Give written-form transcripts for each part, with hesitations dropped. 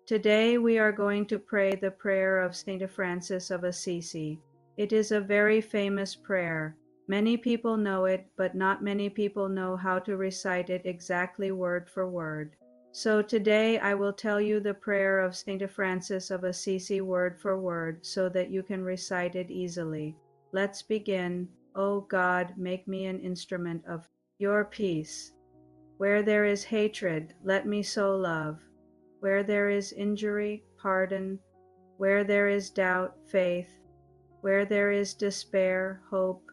Today we are going to pray the prayer of Saint Francis of Assisi. It is a very famous prayer. Many people know it, but not many people know how to recite it exactly word for word. So today I will tell you the prayer of Saint Francis of Assisi word for word so that you can recite it easily. Let's begin. O God, make me an instrument of your peace. Where there is hatred, let me sow love. Where there is injury, pardon. Where there is doubt, faith. Where there is despair, hope.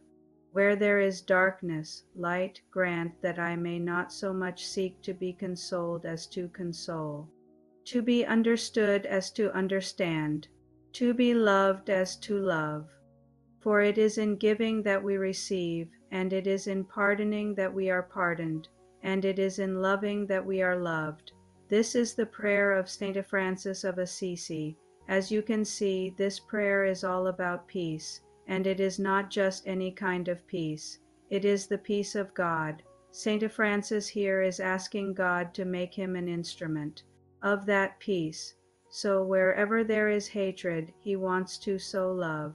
Where there is darkness, light grant that I may not so much seek to be consoled as to console, to be understood as to understand, to be loved as to love. For it is in giving that we receive, and it is in pardoning that we are pardoned, and it is in loving that we are loved. This is the prayer of Saint Francis of Assisi. As you can see, this prayer is all about peace, and it is not just any kind of peace. It is the peace of God. Saint Francis here is asking God to make him an instrument of that peace. So wherever there is hatred, he wants to sow love.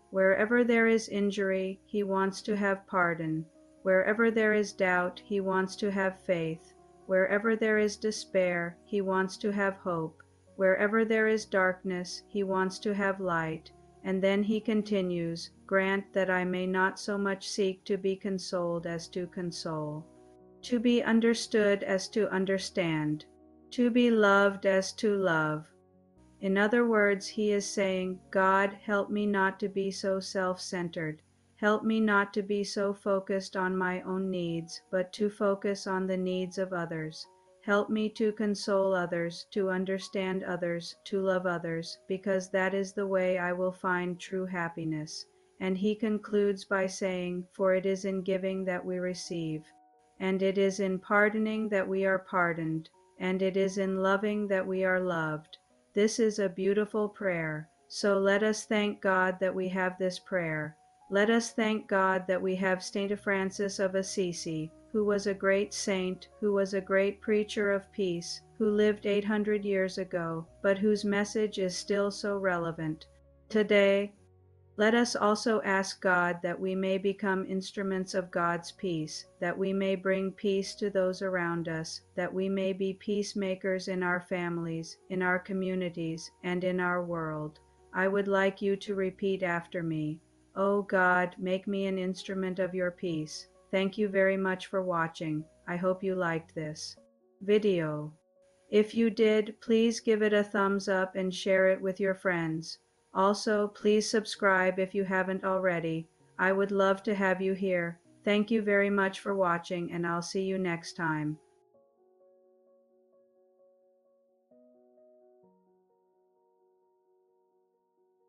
Wherever there is injury, he wants to have pardon. Wherever there is doubt, he wants to have faith. Wherever there is despair, he wants to have hope. Wherever there is darkness, he wants to have light. And then he continues, grant that I may not so much seek to be consoled as to console, to be understood as to understand, to be loved as to love. In other words, he is saying, God, help me not to be so self-centered. Help me not to be so focused on my own needs, but to focus on the needs of others. Help me to console others, to understand others, to love others, because that is the way I will find true happiness. And he concludes by saying, for it is in giving that we receive, and it is in pardoning that we are pardoned, and it is in loving that we are loved. This is a beautiful prayer, so let us thank God that we have this prayer. Let us thank God that we have Saint Francis of Assisi, who was a great saint, who was a great preacher of peace, who lived 800 years ago, but whose message is still so relevant today. Let us also ask God that we may become instruments of God's peace, that we may bring peace to those around us, that we may be peacemakers in our families, in our communities, and in our world. I would like you to repeat after me. O God, make me an instrument of your peace. Thank you very much for watching. I hope you liked this video. If you did, please give it a thumbs up and share it with your friends. Also, please subscribe if you haven't already. I would love to have you here. Thank you very much for watching, and I'll see you next time.